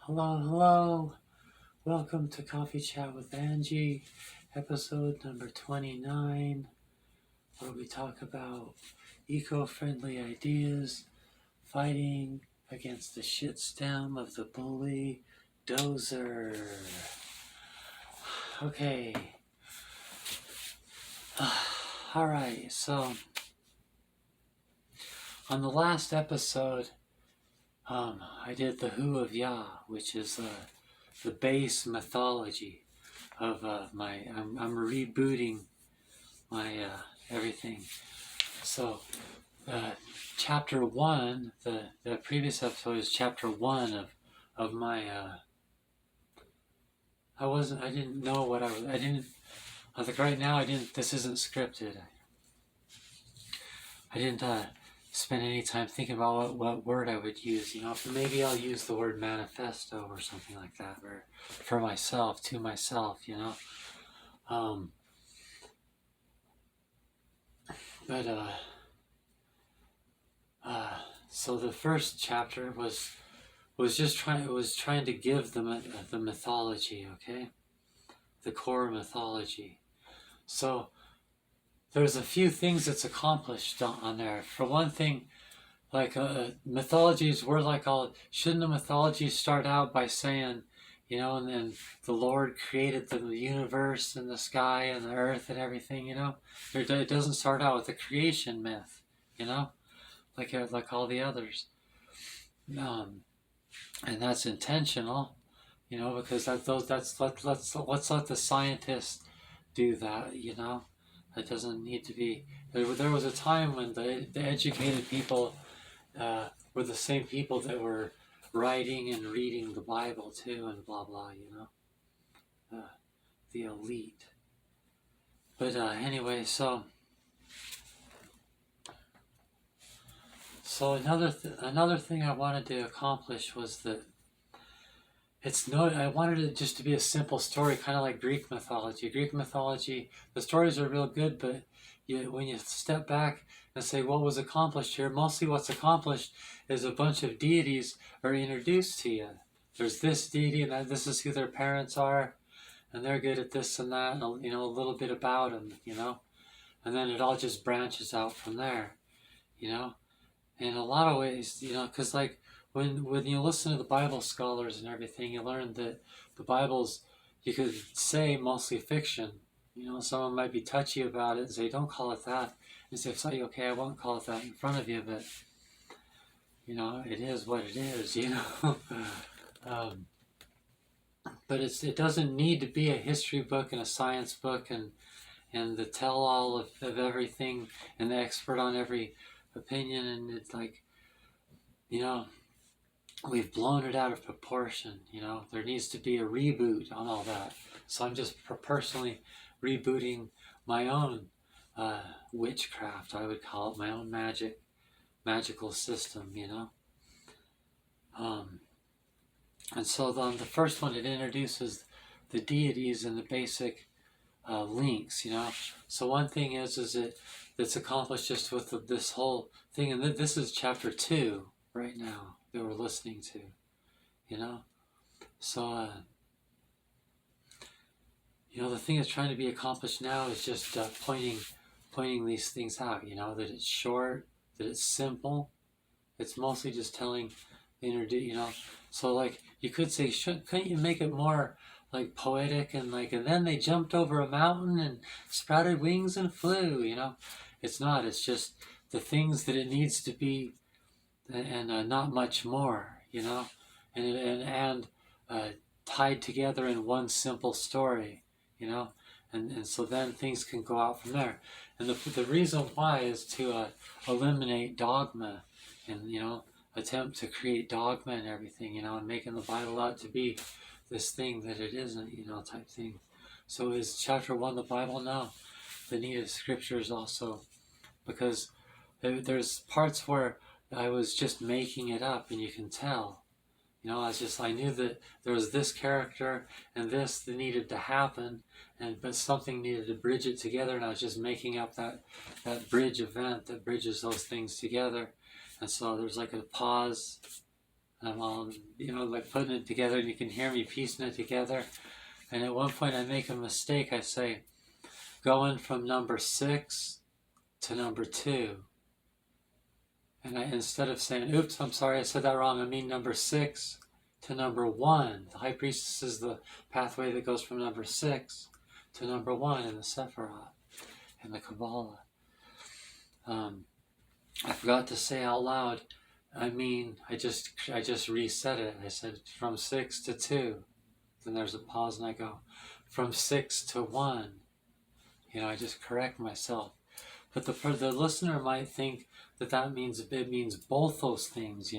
Hello, hello. Welcome to Coffee Chat with Angie, episode number 29, where we talk about eco-friendly ideas, fighting against the shit stem of the bully dozer. Okay. Alright, so on the last episode, I did the Who of Yah, which is the base mythology of I'm rebooting my everything. So chapter one, the previous episode is chapter one of my I didn't know what I didn't I think right now this isn't scripted. I didn't spend any time thinking about what word I would use, maybe I'll use the word manifesto or something like that, or for myself, to myself, but so the first chapter was trying to give the mythology, okay, the core mythology. So there's a few things that's accomplished on there. For one thing, like mythologies were like shouldn't a mythology start out by saying, and then the Lord created the universe and the sky and the earth and everything, it doesn't start out with a creation myth, like all the others. And that's intentional, because let's let the scientists do that, That doesn't need to be. There was a time when the educated people were the same people that were writing and reading the Bible too, and blah blah, the elite. But anyway, so another thing I wanted to accomplish was that I wanted it just to be a simple story, kind of like Greek mythology. Greek mythology, the stories are real good, but when you step back and say what was accomplished here, mostly what's accomplished is a bunch of deities are introduced to you. There's this deity, and this is who their parents are, and they're good at this and that, and a little bit about them, and then it all just branches out from there, In a lot of ways, because like when you listen to the Bible scholars and everything, you learn that the Bible's, you could say, mostly fiction. Someone might be touchy about it and say, don't call it that. And say, so, okay, I won't call it that in front of you, but, it is what it is, but it doesn't need to be a history book and a science book and the tell-all of everything and the expert on every opinion, and it's like, we've blown it out of proportion. There needs to be a reboot on all that. So I'm just personally rebooting my own witchcraft, I would call it, my own magical system, and so the first one, it introduces the deities and the basic links, So one thing is it's accomplished just with this whole thing, and this is chapter 2 right now that we're listening to, So, the thing that's trying to be accomplished now is just pointing these things out, that it's short, that it's simple. It's mostly just telling, So like you could say, couldn't you make it more like poetic and then they jumped over a mountain and sprouted wings and flew, It's not. It's just the things that it needs to be, and not much more, and tied together in one simple story, and so then things can go out from there. And the reason why is to eliminate dogma and, attempt to create dogma and everything, and making the Bible out to be this thing that it isn't, type thing. So is chapter 1 the Bible? No. The need of scriptures also, because there's parts where I was just making it up, and you can tell. I knew that there was this character and this that needed to happen, but something needed to bridge it together, and I was just making up that bridge event that bridges those things together. And so there's like a pause, And I'm all, like putting it together, and you can hear me piecing it together. And at one point I make a mistake. I say, going from number 6 to number 2. And instead of saying, oops, I'm sorry, I said that wrong, I mean number 6 to number 1. The high priestess is the pathway that goes from number 6 to number 1 in the Sephiroth, in the Kabbalah. I forgot to say out loud, I just reset it. I said from 6 to 2. Then there's a pause and I go, from 6 to 1. I just correct myself. But the listener might think that means both those things,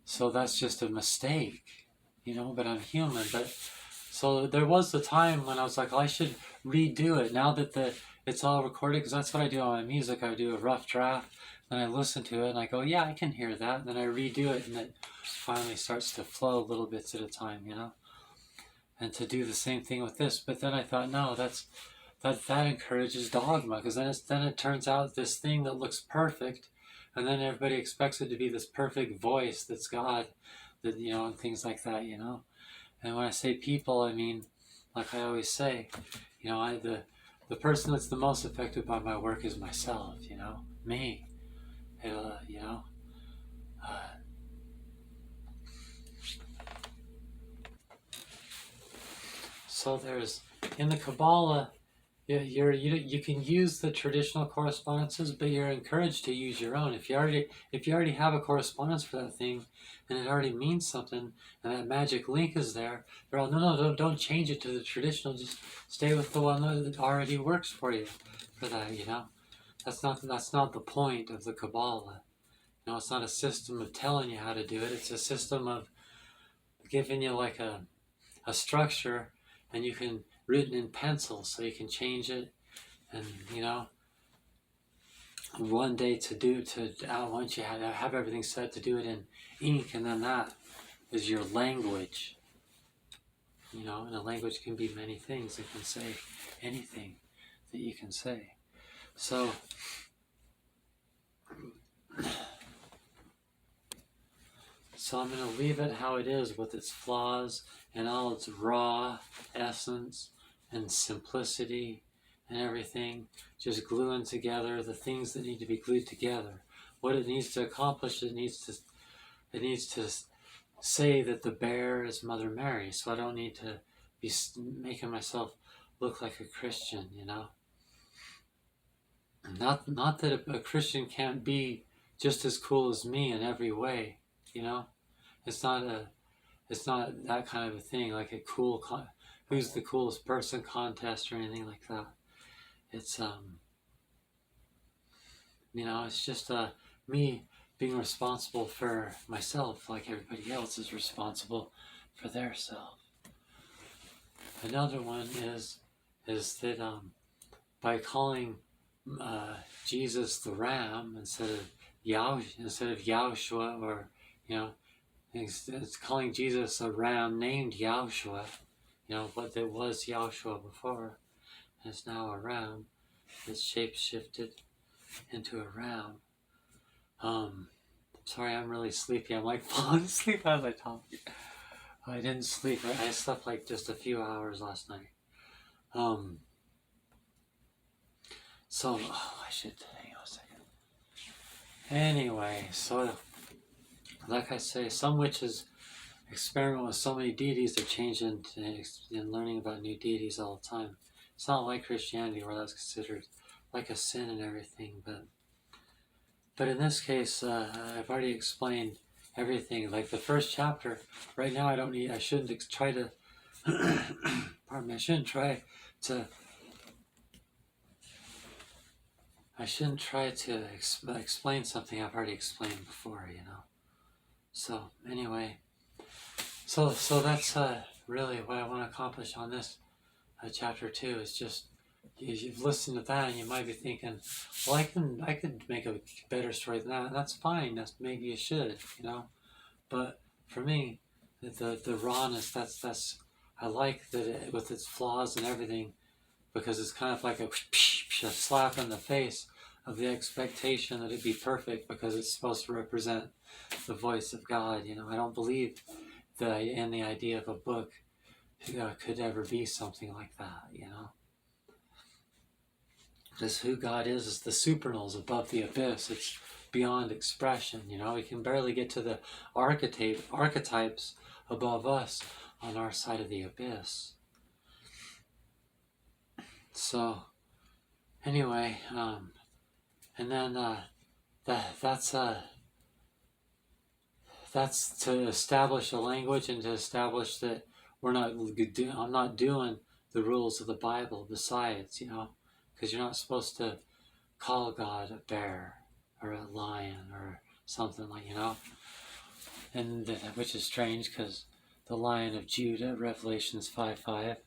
So that's just a mistake, but I'm human. But so there was the time when I was like, I should redo it now that it's all recorded, because that's what I do on my music. I do a rough draft, then I listen to it and I go, yeah, I can hear that. And then I redo it and it finally starts to flow little bits at a time, And to do the same thing with this. But then I thought, no, that encourages dogma, because then it turns out this thing that looks perfect, and then everybody expects it to be this perfect voice that's God, that and things like that, And when I say people, I mean, like I always say, the person that's the most affected by my work is myself, me. So there's, in the Kabbalah, you can use the traditional correspondences, but you're encouraged to use your own. If you already have a correspondence for that thing, and it already means something, and that magic link is there, they're all, no, don't change it to the traditional. Just stay with the one that already works for you. For that, that's not the point of the Kabbalah. It's not a system of telling you how to do it. It's a system of giving you like a structure, and you can written in pencil, so you can change it, and one day once you have everything set, to do it in ink, and then that is your language. And a language can be many things. It can say anything that you can say. So I'm going to leave it how it is, with its flaws and all its raw essence and simplicity and everything, just gluing together the things that need to be glued together. What it needs to accomplish, it needs to say that the bear is Mother Mary, so I don't need to be making myself look like a Christian, Not that a Christian can't be just as cool as me in every way, It's not that kind of a thing, like a cool who's the coolest person contest or anything like that. It's it's just me being responsible for myself, like everybody else is responsible for their self. Another one is that by calling Jesus the Ram instead of Yahushua, or it's calling Jesus a ram named Yahushua, what there was Yahushua before, and it's now a ram. It's shape-shifted into a ram. Sorry, I'm really sleepy. I'm like falling asleep as I talk. I didn't sleep. I slept like just a few hours last night. So, I should hang on a second. Anyway, so like I say, some witches experiment with so many deities, they're changing and learning about new deities all the time. It's not like Christianity, where that's considered like a sin and everything, but in this case, I've already explained everything. Like the first chapter, right now I shouldn't try to, pardon me, I shouldn't try to explain something I've already explained before, So anyway, so that's really what I want to accomplish on this chapter 2. Is just, you've listened to that and you might be thinking, well, I could make a better story than that. And that's fine. Maybe you should, But for me, the rawness, that's I like that with its flaws and everything, because it's kind of like a slap in the face of the expectation that it'd be perfect, because it's supposed to represent the voice of God. You know, I don't believe in the idea of a book could ever be something like that. You know, because who God is the supernals above the abyss. It's beyond expression. You know, we can barely get to the archetypes above us on our side of the abyss. So anyway, and then that's to establish a language and to establish that I'm not doing the rules of the Bible. Besides, you know, because you're not supposed to call God a bear or a lion or something like, you know, and which is strange because the Lion of Judah, Revelations 5:5,